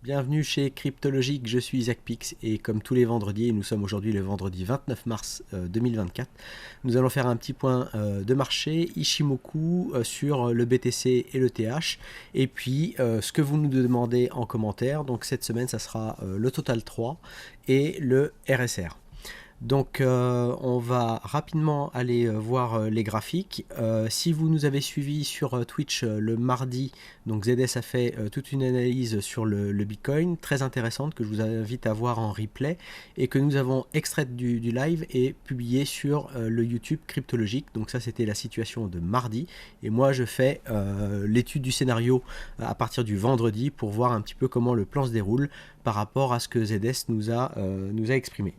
Bienvenue chez Cryptologique, je suis Isaac Pix et comme tous les vendredis, et nous sommes aujourd'hui le vendredi 29 mars 2024, nous allons faire un petit point de marché Ishimoku sur le BTC et le TH et puis ce que vous nous demandez en commentaire. Donc cette semaine ça sera le Total 3 et le RSR. Donc on va rapidement aller voir les graphiques. Si vous nous avez suivis sur Twitch le mardi, donc ZS a fait toute une analyse sur le Bitcoin, très intéressante, que je vous invite à voir en replay, et que nous avons extraite du live et publiée sur le YouTube Cryptologique. Donc ça c'était la situation de mardi, et moi je fais l'étude du scénario à partir du vendredi pour voir un petit peu comment le plan se déroule par rapport à ce que ZS nous a exprimé.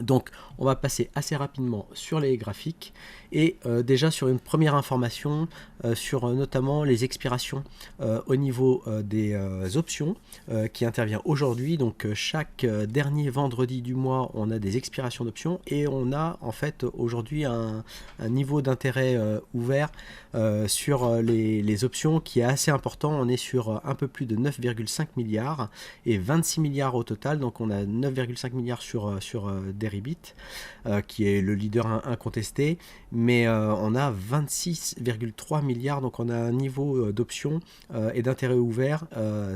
Donc on va passer assez rapidement sur les graphiques et déjà sur une première information sur notamment les expirations au niveau des options qui intervient aujourd'hui. Donc chaque dernier vendredi du mois on a des expirations d'options et on a en fait aujourd'hui un niveau d'intérêt ouvert sur les options qui est assez important. On est sur un peu plus de 9,5 milliards et 26 milliards au total. Donc on a 9,5 milliards sur Deribit, qui est le leader incontesté, mais on a 26,3 milliards, donc on a un niveau d'options et d'intérêt ouvert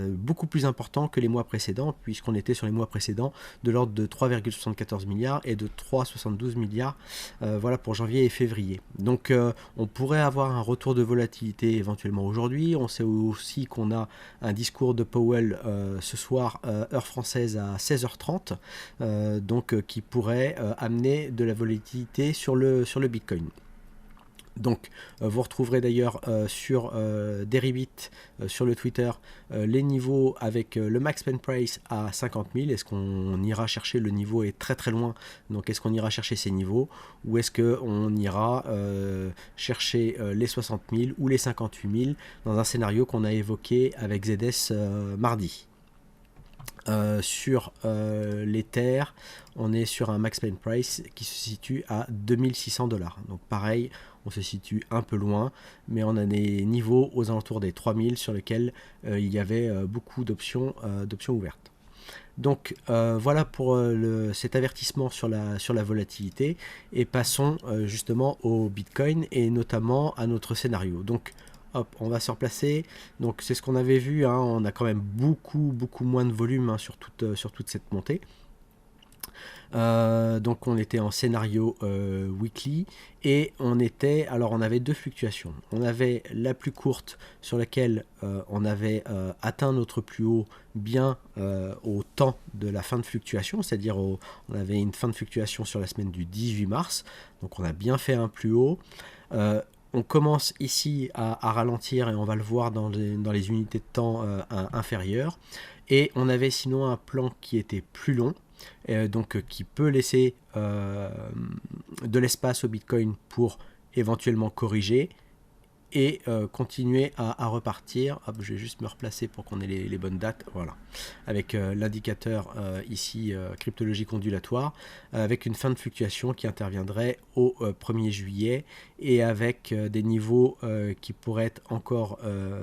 beaucoup plus important que les mois précédents, puisqu'on était sur les mois précédents de l'ordre de 3,74 milliards et de 3,72 milliards voilà pour janvier et février. Donc on pourrait avoir un retour de volatilité éventuellement aujourd'hui. On sait aussi qu'on a un discours de Powell ce soir heure française à 16h30, donc qui pourrait amener de la volatilité sur le Bitcoin. Donc vous retrouverez d'ailleurs sur Deribit, sur le Twitter, les niveaux avec le max pen price à 50 000. Est-ce qu'on ira chercher, le niveau est très très loin, donc est-ce qu'on ira chercher ces niveaux, ou est-ce qu'on ira chercher les 60 000 ou les 58 000 dans un scénario qu'on a évoqué avec ZS mardi. Sur l'Ether, on est sur un max pen price qui se situe à 2600 $. Donc pareil, on se situe un peu loin, mais on a des niveaux aux alentours des 3000 sur lesquels il y avait beaucoup d'options ouvertes. Donc voilà pour cet avertissement sur la volatilité, et passons justement au Bitcoin et notamment à notre scénario. Donc hop, on va se replacer. Donc c'est ce qu'on avait vu, hein, on a quand même beaucoup moins de volume sur toute cette montée. Donc on était en scénario weekly et on avait deux fluctuations. On avait la plus courte sur laquelle on avait atteint notre plus haut bien au temps de la fin de fluctuation, c'est-à-dire on avait une fin de fluctuation sur la semaine du 18 mars, donc on a bien fait un plus haut. On commence ici à ralentir et on va le voir dans les unités de temps inférieures. Et on avait sinon un plan qui était plus long, donc qui peut laisser de l'espace au Bitcoin pour éventuellement corriger et continuer à repartir. Hop, je vais juste me replacer pour qu'on ait les bonnes dates, voilà, avec l'indicateur ici cryptologique ondulatoire, avec une fin de fluctuation qui interviendrait au 1er juillet et avec des niveaux qui pourraient être encore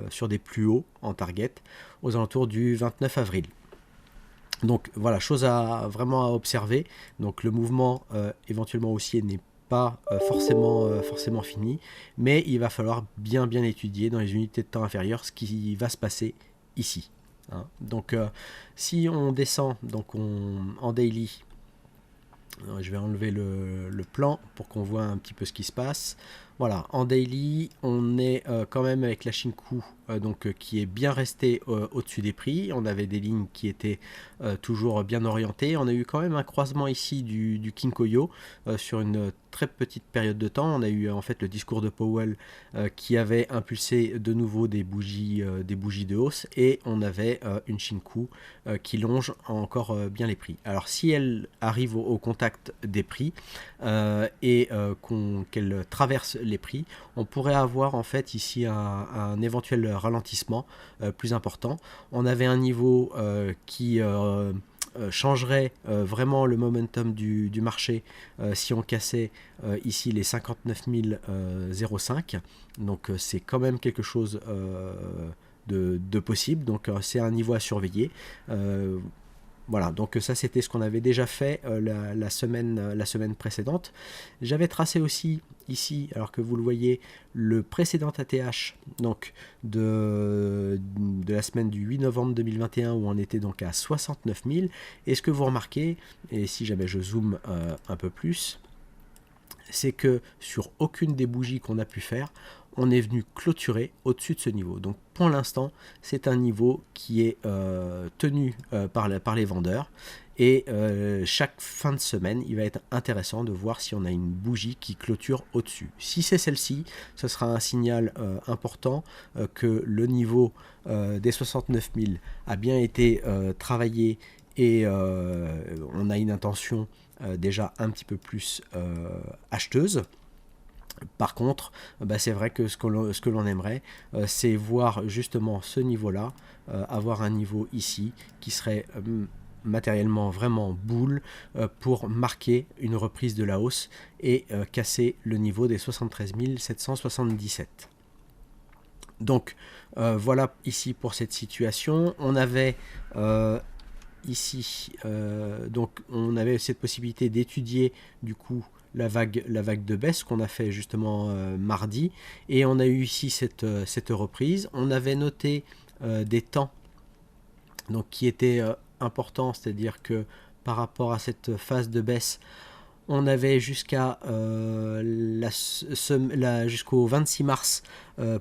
sur des plus hauts en target aux alentours du 29 avril. Donc voilà, chose vraiment à observer. Donc le mouvement éventuellement haussier n'est pas forcément fini, mais il va falloir bien étudier dans les unités de temps inférieures ce qui va se passer ici, hein. Donc si on descend donc en daily, je vais enlever le plan pour qu'on voit un petit peu ce qui se passe. Voilà, en daily, on est quand même avec la Shinku qui est bien restée au-dessus des prix. On avait des lignes qui étaient toujours bien orientées. On a eu quand même un croisement ici du Kinkoyo sur une très petite période de temps. On a eu en fait le discours de Powell qui avait impulsé de nouveau des bougies de hausse, et on avait une Shinku qui longe encore bien les prix. Alors si elle arrive au contact des prix et qu'elle traverse les prix, on pourrait avoir en fait ici un éventuel ralentissement plus important. On avait un niveau qui changerait vraiment le momentum du marché si on cassait ici les 59 005. Donc c'est quand même quelque chose de possible. Donc c'est un niveau à surveiller. Voilà, donc ça c'était ce qu'on avait déjà fait la semaine précédente. J'avais tracé aussi ici, alors que vous le voyez, le précédent ATH donc de la semaine du 8 novembre 2021 où on était donc à 69 000. Et ce que vous remarquez, et si jamais je zoome un peu plus, c'est que sur aucune des bougies qu'on a pu faire, on est venu clôturer au-dessus de ce niveau. Donc pour l'instant, c'est un niveau qui est tenu par les vendeurs. Et chaque fin de semaine, il va être intéressant de voir si on a une bougie qui clôture au-dessus. Si c'est celle-ci, ce sera un signal important que le niveau des 69 000 a bien été travaillé et on a une intention déjà un petit peu plus acheteuse. Par contre, c'est vrai que ce que l'on aimerait, c'est voir justement ce niveau-là, avoir un niveau ici qui serait matériellement vraiment boule pour marquer une reprise de la hausse et casser le niveau des 73 777. Donc voilà ici pour cette situation. On avait ici, donc on avait cette possibilité d'étudier du coup la vague de baisse qu'on a fait justement mardi, et on a eu ici cette reprise. On avait noté des temps donc qui étaient importants, c'est-à-dire que par rapport à cette phase de baisse, on avait jusqu'à jusqu'au 26 mars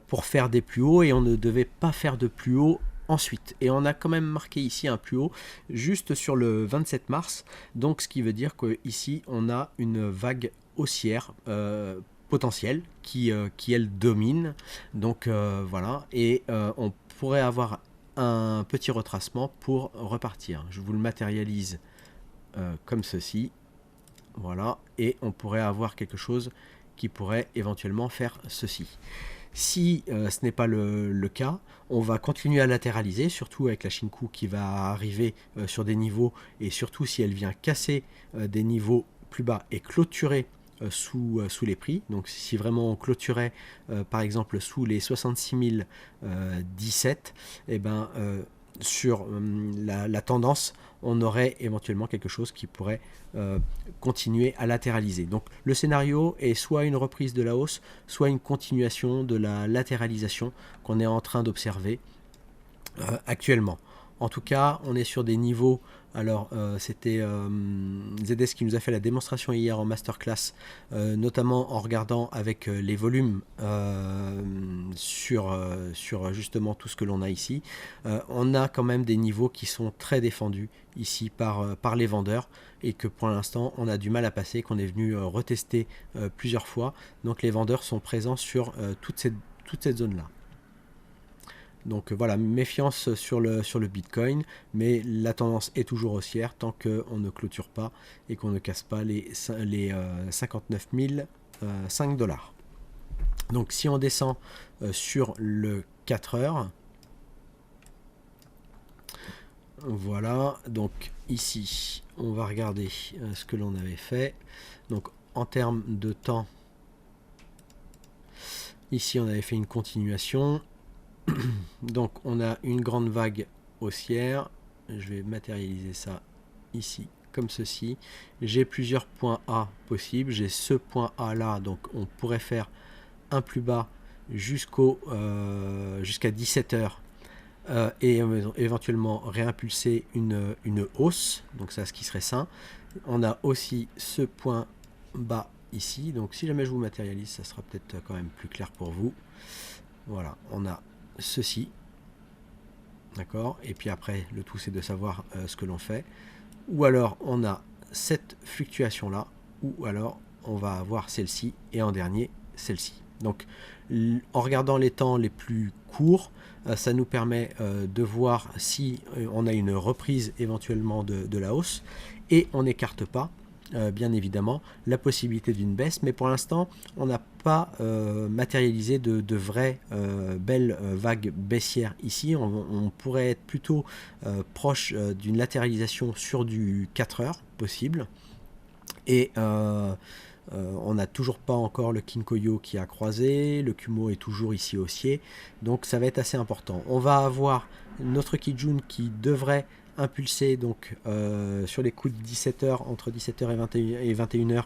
pour faire des plus hauts, et on ne devait pas faire de plus haut ensuite. Et on a quand même marqué ici un plus haut juste sur le 27 mars, donc ce qui veut dire qu'ici on a une vague haussière potentielle qui elle domine. Donc voilà, et on pourrait avoir un petit retracement pour repartir. Je vous le matérialise comme ceci. Voilà, et on pourrait avoir quelque chose qui pourrait éventuellement faire ceci. Si ce n'est pas le cas, on va continuer à latéraliser, surtout avec la Shinku qui va arriver sur des niveaux, et surtout si elle vient casser des niveaux plus bas et clôturer sous les prix. Donc si vraiment on clôturait par exemple sous les 66 017, et ben sur la tendance, on aurait éventuellement quelque chose qui pourrait continuer à latéraliser. Donc le scénario est soit une reprise de la hausse, soit une continuation de la latéralisation qu'on est en train d'observer actuellement. En tout cas, on est sur des niveaux. Alors, c'était ZS qui nous a fait la démonstration hier en masterclass, notamment en regardant avec les volumes sur justement tout ce que l'on a ici. On a quand même des niveaux qui sont très défendus ici par les vendeurs, et que pour l'instant on a du mal à passer, qu'on est venu retester plusieurs fois. Donc les vendeurs sont présents sur toute cette zone-là. Donc voilà, méfiance sur le Bitcoin, mais la tendance est toujours haussière tant qu'on ne clôture pas et qu'on ne casse pas les 59 005 $. Donc si on descend sur le 4 heures, voilà, donc ici on va regarder ce que l'on avait fait. Donc en termes de temps, ici on avait fait une continuation. Donc on a une grande vague haussière. Je vais matérialiser ça ici comme ceci. J'ai plusieurs points A possibles. J'ai ce point A là, donc on pourrait faire un plus bas jusqu'à 17h et éventuellement réimpulser une hausse. Donc ça, ce qui serait sain. On a aussi ce point bas ici. Donc si jamais je vous matérialise, ça sera peut-être quand même plus clair pour vous. Voilà, on a ceci, d'accord, et puis après le tout c'est de savoir ce que l'on fait, ou alors on a cette fluctuation là, ou alors on va avoir celle-ci, et en dernier celle-ci. Donc en regardant les temps les plus courts, ça nous permet de voir si on a une reprise éventuellement de la hausse, et on n'écarte pas bien évidemment la possibilité d'une baisse, mais pour l'instant on n'a pas matérialisé de vraies belles vagues baissières ici. On pourrait être plutôt proche d'une latéralisation sur du 4 heures possible, et On n'a toujours pas encore le Kinkoyo qui a croisé, le Kumo est toujours ici haussier, donc ça va être assez important. On va avoir notre Kijun qui devrait impulser donc sur les coups de 17h, entre 17h et 21h,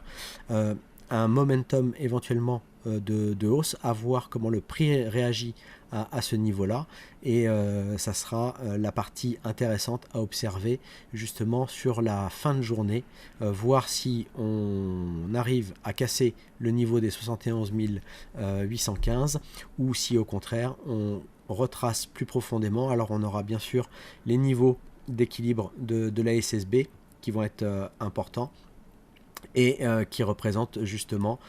un momentum éventuellement de hausse, à voir comment le prix réagit à ce niveau-là, et ça sera la partie intéressante à observer justement sur la fin de journée, voir si on arrive à casser le niveau des 71 815 ou si au contraire on retrace plus profondément. Alors on aura bien sûr les niveaux d'équilibre de la SSB qui vont être importants, et qui représente justement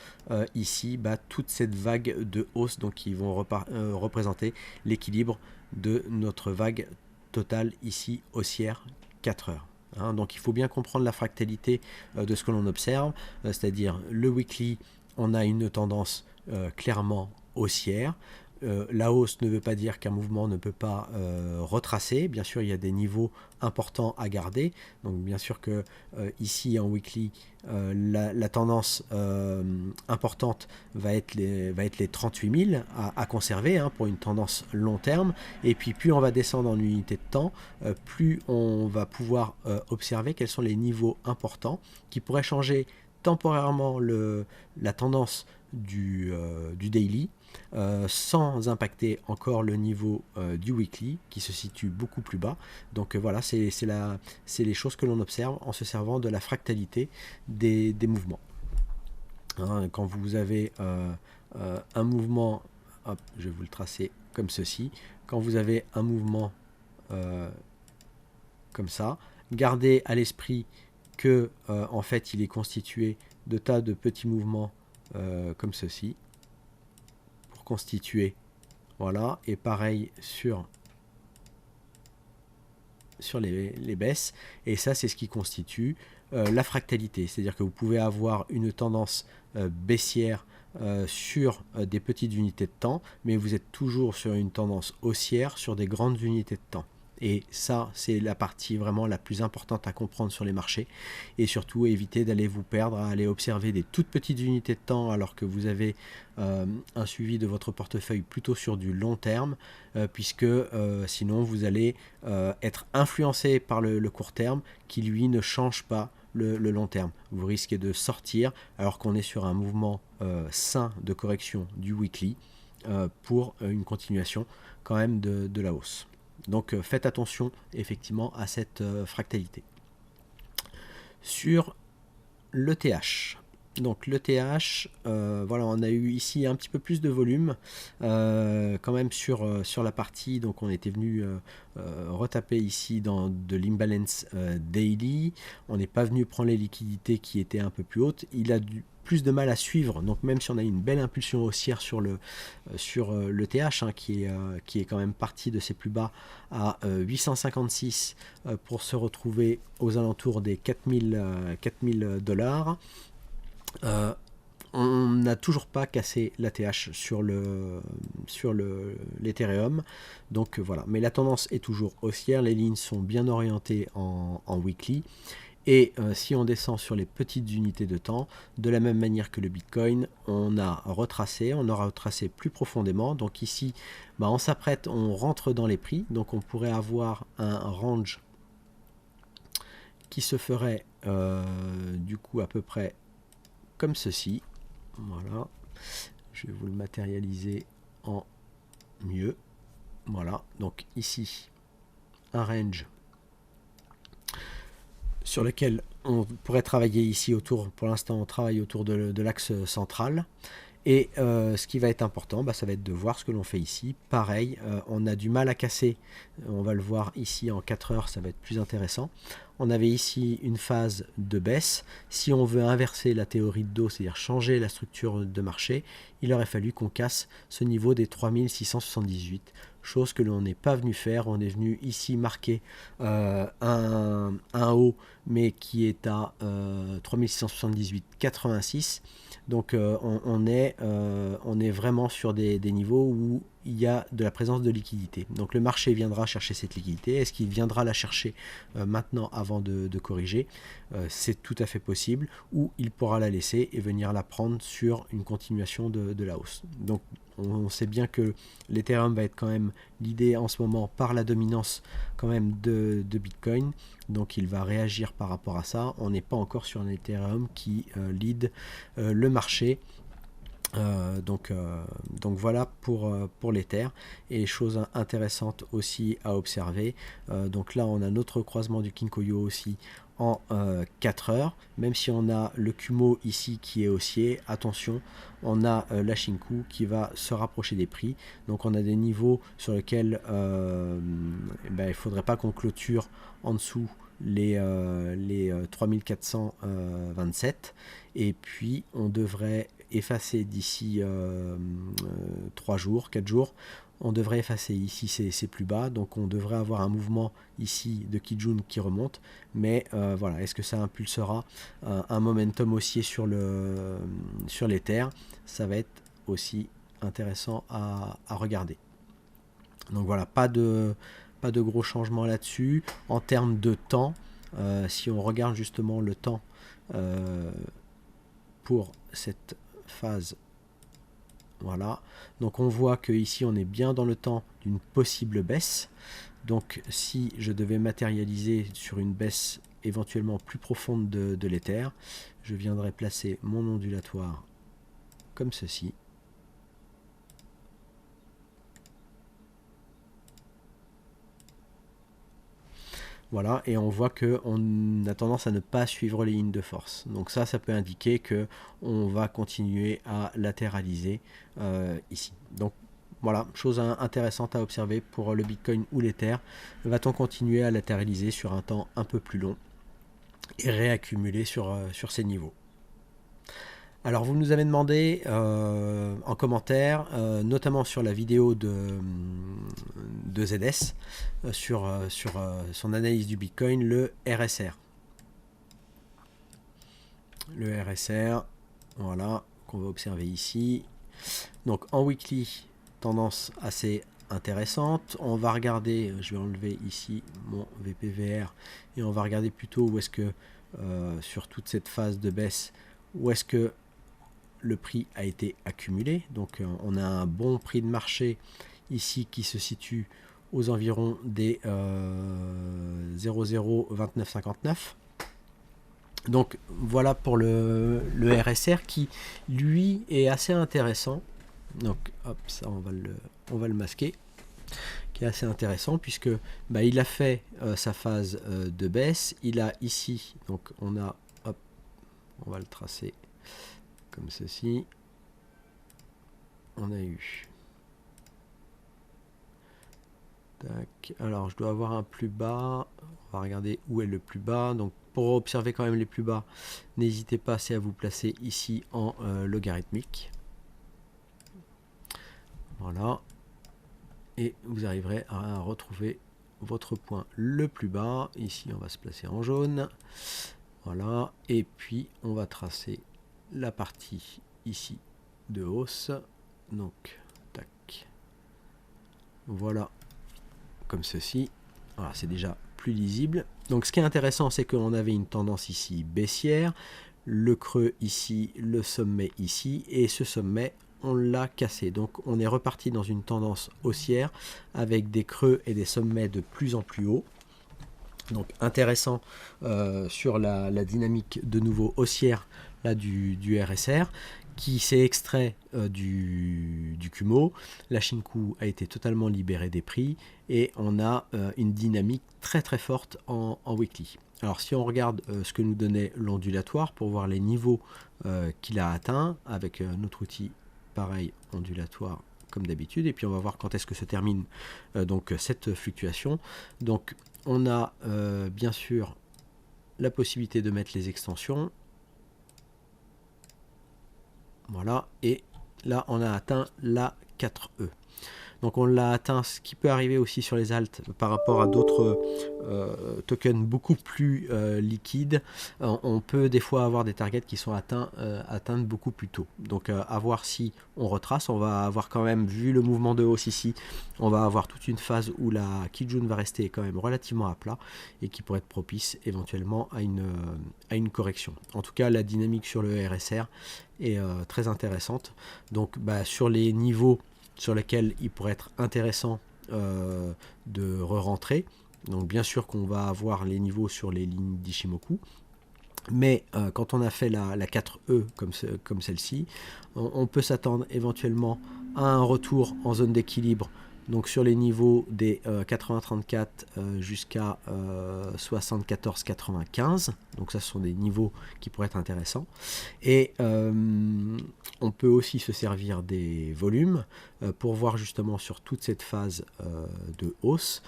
ici toute cette vague de hausse, donc qui vont représenter l'équilibre de notre vague totale ici haussière 4 heures. Donc il faut bien comprendre la fractalité de ce que l'on observe, c'est-à-dire le weekly, on a une tendance clairement haussière. La hausse ne veut pas dire qu'un mouvement ne peut pas retracer. Bien sûr, il y a des niveaux importants à garder. Donc, bien sûr que ici en weekly, la tendance importante va être les 38 000 à conserver pour une tendance long terme. Et puis, plus on va descendre en unité de temps, plus on va pouvoir observer quels sont les niveaux importants qui pourraient changer temporairement la tendance du daily, sans impacter encore le niveau du weekly qui se situe beaucoup plus bas. Donc voilà, c'est les choses que l'on observe en se servant de la fractalité des mouvements. Quand vous avez un mouvement, hop, je vais vous le tracer comme ceci, quand vous avez un mouvement comme ça, gardez à l'esprit que en fait il est constitué de tas de petits mouvements comme ceci pour constituer, voilà, et pareil sur les baisses, et ça c'est ce qui constitue la fractalité, c'est-à-dire que vous pouvez avoir une tendance baissière sur des petites unités de temps, mais vous êtes toujours sur une tendance haussière sur des grandes unités de temps. Et ça, c'est la partie vraiment la plus importante à comprendre sur les marchés. Et surtout, éviter d'aller vous perdre, à aller observer des toutes petites unités de temps alors que vous avez un suivi de votre portefeuille plutôt sur du long terme, puisque sinon vous allez être influencé par le court terme qui, lui, ne change pas le long terme. Vous risquez de sortir alors qu'on est sur un mouvement sain de correction du weekly pour une continuation quand même de la hausse. Donc faites attention effectivement à cette fractalité. Sur l'ETH, donc l'ETH, voilà, on a eu ici un petit peu plus de volume quand même sur la partie, donc on était venu retaper ici dans de l'imbalance daily, on n'est pas venu prendre les liquidités qui étaient un peu plus hautes, il a plus de mal à suivre, donc même si on a une belle impulsion haussière sur le TH qui est quand même parti de ses plus bas à 856 pour se retrouver aux alentours des 4000 $, on n'a toujours pas cassé l'ATH sur l'Ethereum, donc voilà, mais la tendance est toujours haussière, les lignes sont bien orientées en weekly. Et si on descend sur les petites unités de temps, de la même manière que le Bitcoin, on aura retracé plus profondément. Donc ici, on s'apprête, on rentre dans les prix. Donc on pourrait avoir un range qui se ferait du coup à peu près comme ceci. Voilà. Je vais vous le matérialiser en mieux. Voilà. Donc ici, un range sur lequel on pourrait travailler ici autour, pour l'instant on travaille autour de l'axe central, et ce qui va être important, ça va être de voir ce que l'on fait ici. Pareil, on a du mal à casser, on va le voir ici en 4 heures, ça va être plus intéressant. On avait ici une phase de baisse. Si on veut inverser la théorie de dos, c'est-à-dire changer la structure de marché, il aurait fallu qu'on casse ce niveau des 3678, chose que l'on n'est pas venu faire. On est venu ici marquer un haut, mais qui est à 3678,86. Donc on est vraiment sur des niveaux où il y a de la présence de liquidité. Donc le marché viendra chercher cette liquidité. Est-ce qu'il viendra la chercher maintenant avant de corriger? C'est tout à fait possible, ou il pourra la laisser et venir la prendre sur une continuation de la hausse. Donc on sait bien que l'Ethereum va être quand même guidé en ce moment par la dominance quand même de Bitcoin, donc il va réagir par rapport à ça. On n'est pas encore sur un Ethereum qui lead le marché. Donc voilà pour l'Ether. Et chose intéressante aussi à observer, donc là on a notre croisement du Kinkoyo aussi en 4 heures, même si on a le Kumo ici qui est haussier, attention, on a la Shinku qui va se rapprocher des prix, donc on a des niveaux sur lesquels il ne faudrait pas qu'on clôture en dessous les 3427, et puis on devrait effacer d'ici 3 jours, 4 jours, on devrait effacer ici ces plus bas, donc on devrait avoir un mouvement ici de Kijun qui remonte, mais voilà, est-ce que ça impulsera un momentum haussier sur l'Ether? Ça va être aussi intéressant à regarder. Donc voilà, pas de gros changements là-dessus. En termes de temps, si on regarde justement le temps pour cette phase, voilà, donc on voit que ici on est bien dans le temps d'une possible baisse. Donc si je devais matérialiser sur une baisse éventuellement plus profonde de l'Ether, je viendrais placer mon ondulatoire comme ceci. Voilà, et on voit qu'on a tendance à ne pas suivre les lignes de force. Donc ça peut indiquer que on va continuer à latéraliser ici. Donc voilà, chose intéressante à observer pour le Bitcoin ou l'Ether. Va-t-on continuer à latéraliser sur un temps un peu plus long et réaccumuler sur ces niveaux? Alors vous nous avez demandé en commentaire, notamment sur la vidéo de ZS, sur son analyse du Bitcoin, le RSR. Le RSR, voilà, qu'on va observer ici. Donc en weekly, tendance assez intéressante. On va regarder, je vais enlever ici mon VPVR, et on va regarder plutôt où est-ce que, sur toute cette phase de baisse, où est-ce que le prix a été accumulé. Donc on a un bon prix de marché ici qui se situe aux environs des 0,02959. Donc voilà pour le RSR qui lui est assez intéressant. Donc hop, ça on va le masquer, qui est assez intéressant puisque il a fait sa phase de baisse. Il a ici, donc on a, hop, on va le tracer comme ceci. On a eu, tac, alors je dois avoir un plus bas, on va regarder où est le plus bas. Donc pour observer quand même les plus bas, n'hésitez pas, c'est à vous placer ici en logarithmique, voilà, et vous arriverez à retrouver votre point le plus bas. Ici on va se placer en jaune, voilà, et puis on va tracer la partie ici de hausse. Donc tac, voilà, comme ceci. Voilà, c'est déjà plus lisible. Donc ce qui est intéressant, c'est qu'on avait une tendance ici baissière, le creux ici, le sommet ici, et ce sommet on l'a cassé. Donc on est reparti dans une tendance haussière avec des creux et des sommets de plus en plus hauts. Donc intéressant sur la dynamique de nouveau haussière là du RSR, qui s'est extrait du Kumo. La Shinku a été totalement libérée des prix et on a une dynamique très très forte en weekly. Alors si on regarde ce que nous donnait l'ondulatoire pour voir les niveaux qu'il a atteints avec notre outil pareil ondulatoire comme d'habitude, et puis on va voir quand est-ce que se termine donc cette fluctuation. Donc on a bien sûr la possibilité de mettre les extensions. Voilà, et là on a atteint la 4E. Donc on l'a atteint, ce qui peut arriver aussi sur les alts par rapport à d'autres tokens beaucoup plus liquides. On peut des fois avoir des targets qui sont atteints beaucoup plus tôt. Donc à voir si on retrace. On va avoir quand même, vu le mouvement de hausse ici, on va avoir toute une phase où la Kijun va rester quand même relativement à plat et qui pourrait être propice éventuellement à une correction. En tout cas, la dynamique sur le RSR est très intéressante. Donc sur les niveaux sur lesquels il pourrait être intéressant de re-rentrer, donc bien sûr qu'on va avoir les niveaux sur les lignes d'Ishimoku, mais quand on a fait la 4E comme celle-ci, on peut s'attendre éventuellement à un retour en zone d'équilibre, donc sur les niveaux des 80-34 jusqu'à 74-95. Donc ça, ce sont des niveaux qui pourraient être intéressants. Et on peut aussi se servir des volumes pour voir justement sur toute cette phase de hausse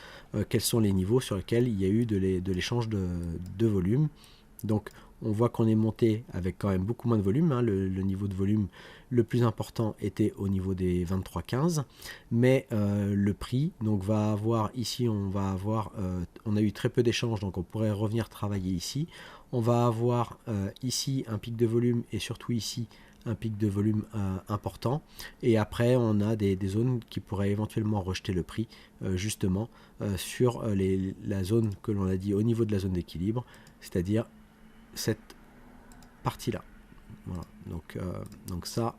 quels sont les niveaux sur lesquels il y a eu de l'échange de volume. Donc on voit qu'on est monté avec quand même beaucoup moins de volume, hein. Le niveau de volume le plus important était au niveau des 23,15, mais le prix donc va avoir ici, on a eu très peu d'échanges, donc on pourrait revenir travailler ici. On va avoir ici un pic de volume et surtout ici un pic de volume important, et après on a des zones qui pourraient éventuellement rejeter le prix justement sur la zone que l'on a dit au niveau de la zone d'équilibre, c'est-à-dire cette partie là. Voilà, donc ça,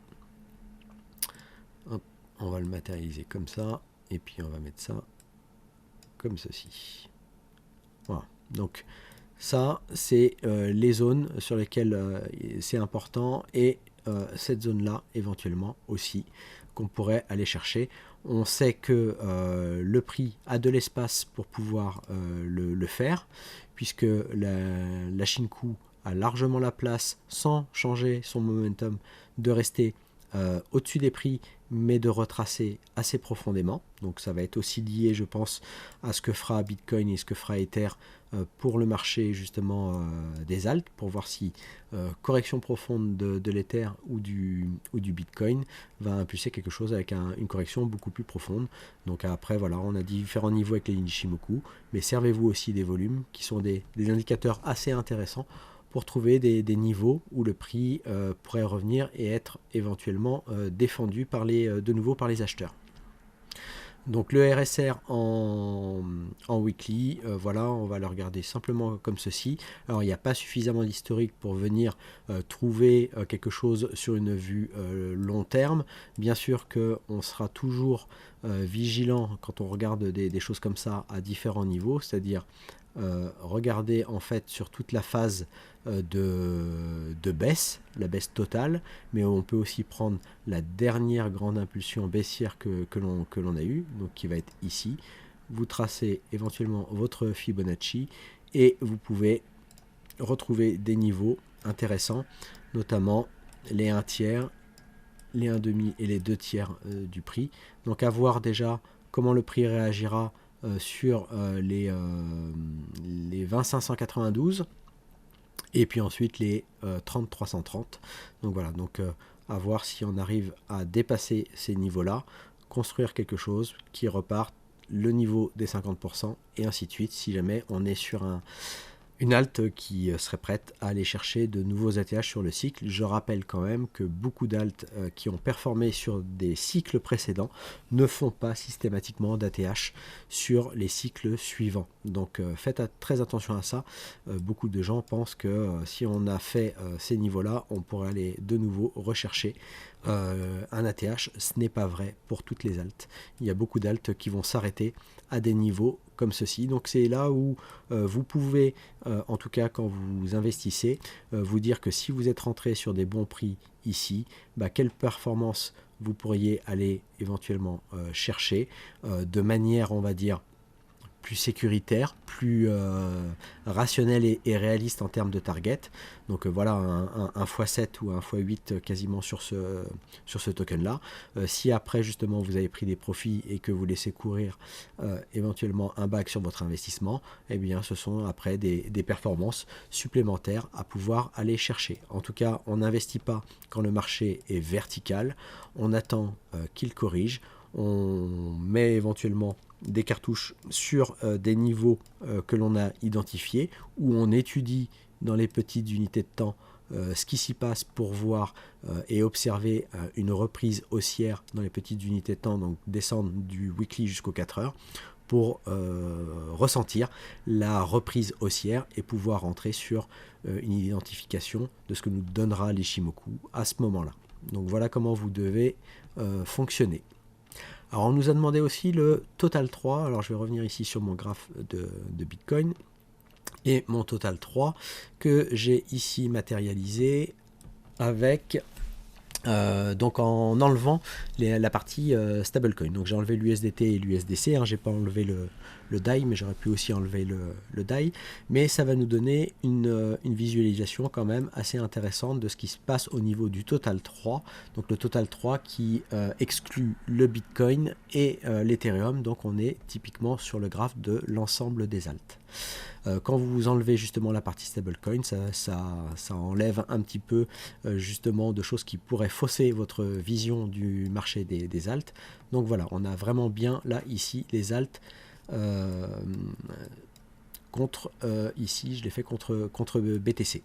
hop, on va le matérialiser comme ça, et puis on va mettre ça comme ceci. Voilà, donc ça c'est les zones sur lesquelles c'est important, et cette zone là éventuellement aussi qu'on pourrait aller chercher. On sait que le prix a de l'espace pour pouvoir le faire, puisque la Shinku a largement la place, sans changer son momentum, de rester au-dessus des prix, mais de retracer assez profondément. Donc ça va être aussi lié, je pense, à ce que fera Bitcoin et ce que fera Ether pour le marché justement des alts, pour voir si correction profonde de l'Ether ou du Bitcoin va impulser quelque chose avec une correction beaucoup plus profonde. Donc après voilà, on a différents niveaux avec les Nishimoku, mais servez-vous aussi des volumes qui sont des indicateurs assez intéressants pour trouver des niveaux où le prix pourrait revenir et être éventuellement défendu de nouveau par les acheteurs. Donc le RSR en weekly, voilà, on va le regarder simplement comme ceci. Alors il n'y a pas suffisamment d'historique pour venir trouver quelque chose sur une vue long terme. Bien sûr qu'on sera toujours vigilant quand on regarde des choses comme ça à différents niveaux, c'est-à-dire regarder en fait sur toute la phase de baisse, la baisse totale, mais on peut aussi prendre la dernière grande impulsion baissière que l'on a eue, donc qui va être ici. Vous tracez éventuellement votre Fibonacci et vous pouvez retrouver des niveaux intéressants, notamment les 1 tiers, les 1 demi et les 2 tiers du prix. Donc à voir déjà comment le prix réagira sur les 20 592 et puis ensuite les 30 330. Donc voilà, donc à voir si on arrive à dépasser ces niveaux-là, construire quelque chose qui reparte le niveau des 50% et ainsi de suite, si jamais on est sur une alt qui serait prête à aller chercher de nouveaux ATH sur le cycle. Je rappelle quand même que beaucoup d'alts qui ont performé sur des cycles précédents ne font pas systématiquement d'ATH sur les cycles suivants. Donc faites très attention à ça. Beaucoup de gens pensent que si on a fait ces niveaux-là, on pourrait aller de nouveau rechercher un ATH. Ce n'est pas vrai pour toutes les alts. Il y a beaucoup d'alts qui vont s'arrêter à des niveaux comme ceci. Donc c'est là où vous pouvez, en tout cas quand vous investissez, vous dire que si vous êtes rentré sur des bons prix ici, quelle performance vous pourriez aller éventuellement chercher de manière, on va dire, plus sécuritaire, plus rationnel et réaliste en termes de target. Donc voilà, un x7 ou un x8 quasiment sur ce token là. Si après justement vous avez pris des profits et que vous laissez courir éventuellement un back sur votre investissement, eh bien ce sont après des performances supplémentaires à pouvoir aller chercher. En tout cas, on n'investit pas quand le marché est vertical, on attend qu'il corrige. on met éventuellement des cartouches sur des niveaux que l'on a identifiés, où on étudie dans les petites unités de temps ce qui s'y passe pour voir et observer une reprise haussière dans les petites unités de temps, donc descendre du weekly jusqu'aux 4 heures, pour ressentir la reprise haussière et pouvoir rentrer sur une identification de ce que nous donnera l'Ichimoku à ce moment-là. Donc voilà comment vous devez fonctionner. Alors on nous a demandé aussi le Total 3, alors je vais revenir ici sur mon graphe de Bitcoin, et mon Total 3 que j'ai ici matérialisé avec donc en enlevant la partie stablecoin. Donc j'ai enlevé l'USDT et l'USDC, hein, j'ai pas enlevé le DAI, mais j'aurais pu aussi enlever le DAI, mais ça va nous donner une visualisation quand même assez intéressante de ce qui se passe au niveau du Total 3, donc le Total 3 qui exclut le Bitcoin et l'Ethereum, donc on est typiquement sur le graphe de l'ensemble des alts. Quand vous enlevez justement la partie stablecoin, ça enlève un petit peu justement de choses qui pourraient fausser votre vision du marché des alts. Donc voilà, on a vraiment bien là ici les alts contre ici je l'ai fait contre BTC.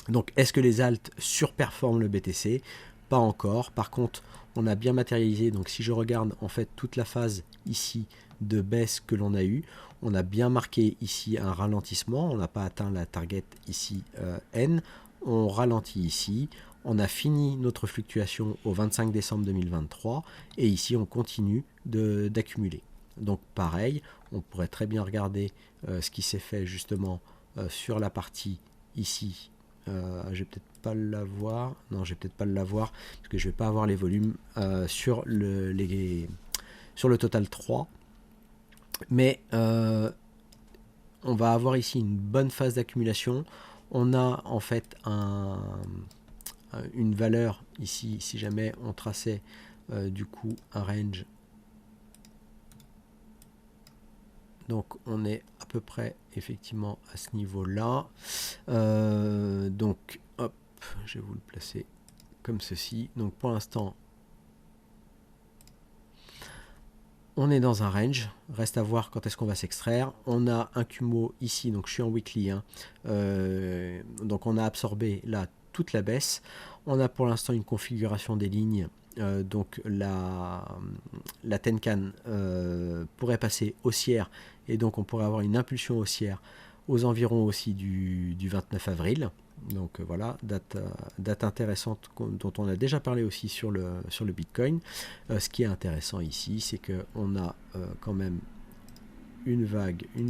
Donc est-ce que les alts surperforment le BTC? Pas encore. Par contre, on a bien matérialisé. Donc si je regarde en fait toute la phase ici de baisse que l'on a eu, on a bien marqué ici un ralentissement. On n'a pas atteint la target ici N. On ralentit ici. On a fini notre fluctuation au 25 décembre 2023 et ici on continue d'accumuler. Donc pareil, on pourrait très bien regarder ce qui s'est fait justement sur la partie ici. Je vais peut-être pas l'avoir. Non, je vais peut-être pas l'avoir parce que je vais pas avoir les volumes sur le Total 3. Mais on va avoir ici une bonne phase d'accumulation. On a en fait une valeur ici, si jamais on traçait du coup un range. Donc on est à peu près effectivement à ce niveau-là. Donc hop, je vais vous le placer comme ceci. Donc pour l'instant, on est dans un range. Reste à voir quand est-ce qu'on va s'extraire. On a un Kumo ici, donc je suis en weekly. Hein. Donc on a absorbé là toute la baisse. On a pour l'instant une configuration des lignes. Donc la Tenkan pourrait passer haussière et donc on pourrait avoir une impulsion haussière aux environs aussi du 29 avril. Donc voilà, date intéressante dont on a déjà parlé aussi sur le Bitcoin. Ce qui est intéressant ici, c'est qu'on a quand même une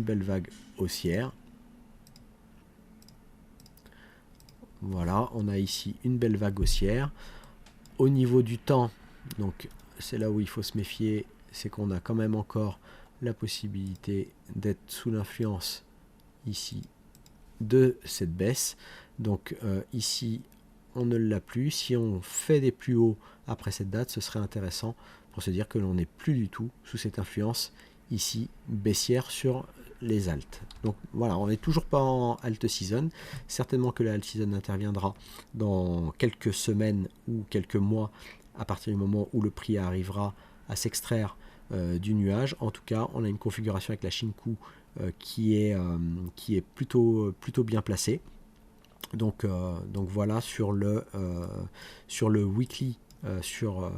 belle vague haussière. Voilà, on a ici une belle vague haussière. Au niveau du temps, donc c'est là où il faut se méfier, c'est qu'on a quand même encore la possibilité d'être sous l'influence ici de cette baisse. Donc ici on ne l'a plus. Si on fait des plus hauts après cette date, ce serait intéressant pour se dire que l'on n'est plus du tout sous cette influence ici baissière sur les alts. Donc voilà, on n'est toujours pas en alt season. Certainement que la alt season interviendra dans quelques semaines ou quelques mois à partir du moment où le prix arrivera à s'extraire du nuage. En tout cas, on a une configuration avec la Shinku qui est plutôt bien placée. Donc voilà sur le weekly sur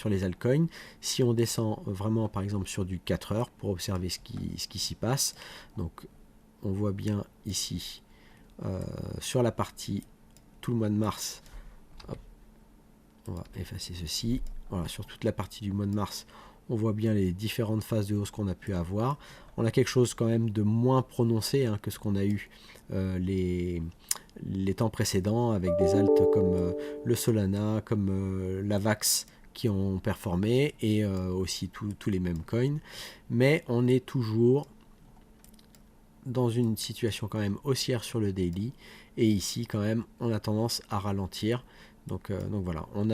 les altcoins. Si on descend vraiment par exemple sur du 4 heures pour observer ce qui s'y passe, donc on voit bien ici sur la partie tout le mois de mars, hop, on va effacer ceci, voilà, sur toute la partie du mois de mars on voit bien les différentes phases de hausse qu'on a pu avoir. On a quelque chose quand même de moins prononcé que ce qu'on a eu les temps précédents avec des alts comme le Solana, comme l'Avax qui ont performé et aussi tous les mêmes coins. Mais on est toujours dans une situation quand même haussière sur le daily et ici quand même on a tendance à ralentir. Donc voilà, on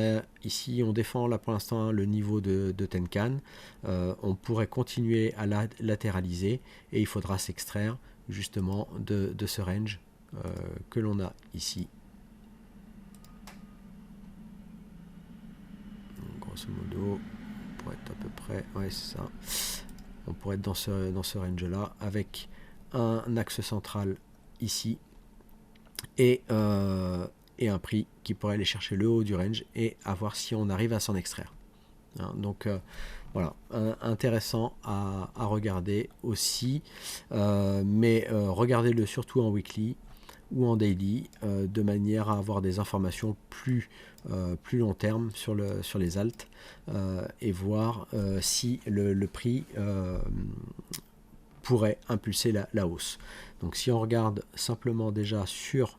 défend là pour l'instant le niveau de Tenkan. On pourrait continuer à latéraliser et il faudra s'extraire justement de ce range que l'on a ici. Donc, grosso modo, on pourrait être à peu près, ouais c'est ça, on pourrait être dans ce range là avec un axe central ici et un prix qui pourrait aller chercher le haut du range et à voir si on arrive à s'en extraire. Hein, donc voilà, intéressant à regarder aussi, mais regardez-le surtout en weekly ou en daily, de manière à avoir des informations plus long terme sur les alts, et voir si le prix pourrait impulser la hausse. Donc si on regarde simplement déjà sur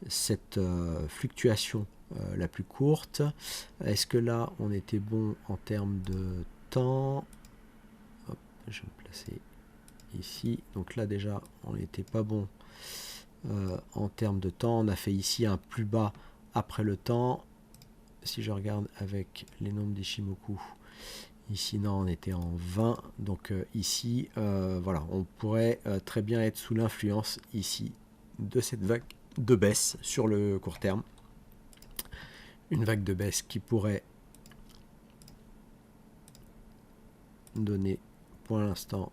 cette fluctuation la plus courte, est-ce que là on était bon en termes de temps? Hop, je vais me placer ici. Donc là déjà on n'était pas bon en termes de temps. On a fait ici un plus bas après le temps. Si je regarde avec les nombres d'Ishimoku, ici non, on était en 20. Donc ici voilà, on pourrait très bien être sous l'influence ici de cette vague de baisse sur le court terme. Une vague de baisse qui pourrait donner pour l'instant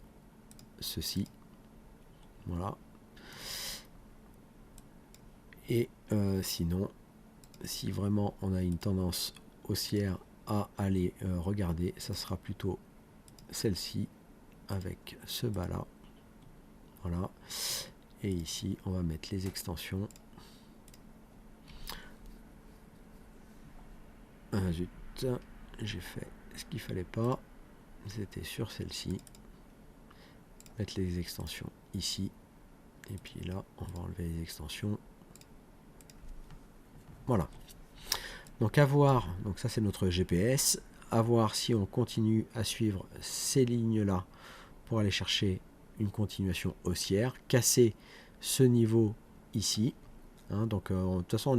ceci. Voilà. Et sinon, si vraiment on a une tendance haussière à aller regarder, ça sera plutôt celle-ci avec ce bas là. Voilà. Et ici, on va mettre les extensions. Ah zut, j'ai fait ce qu'il fallait pas. C'était sur celle-ci. Mettre les extensions ici. Et puis là, on va enlever les extensions. Voilà. Donc à voir, donc ça c'est notre GPS. À voir si on continue à suivre ces lignes-là pour aller chercher une continuation haussière, casser ce niveau ici. Hein, donc de toute façon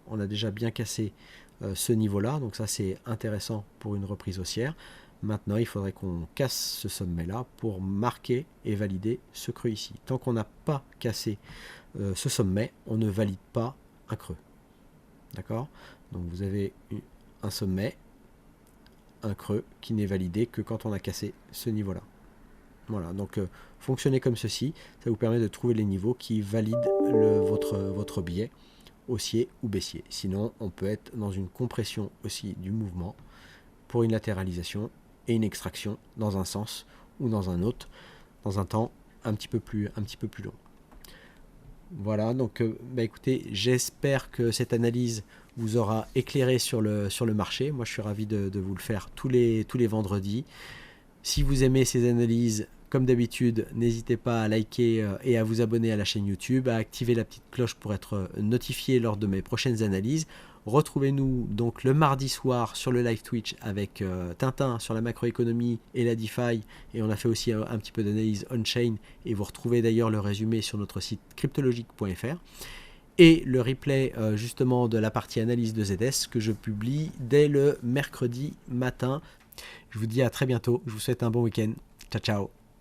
on a déjà bien cassé ce niveau-là, donc ça c'est intéressant pour une reprise haussière. Maintenant il faudrait qu'on casse ce sommet-là pour marquer et valider ce creux ici. Tant qu'on n'a pas cassé ce sommet, on ne valide pas un creux. D'accord? Donc vous avez un sommet, un creux qui n'est validé que quand on a cassé ce niveau-là. Voilà, donc fonctionnez comme ceci, ça vous permet de trouver les niveaux qui valident votre billet haussier ou baissier. Sinon, on peut être dans une compression aussi du mouvement pour une latéralisation et une extraction dans un sens ou dans un autre, dans un temps un petit peu plus long. Voilà, donc écoutez, j'espère que cette analyse vous aura éclairé sur le marché. Moi, je suis ravi de vous le faire tous les vendredis. Si vous aimez ces analyses, comme d'habitude, n'hésitez pas à liker et à vous abonner à la chaîne YouTube, à activer la petite cloche pour être notifié lors de mes prochaines analyses. Retrouvez-nous donc le mardi soir sur le live Twitch avec Tintin sur la macroéconomie et la DeFi, et on a fait aussi un petit peu d'analyse on-chain, et vous retrouvez d'ailleurs le résumé sur notre site cryptologique.fr, et le replay justement de la partie analyse de ZS que je publie dès le mercredi matin. Je vous dis à très bientôt, je vous souhaite un bon week-end, ciao ciao.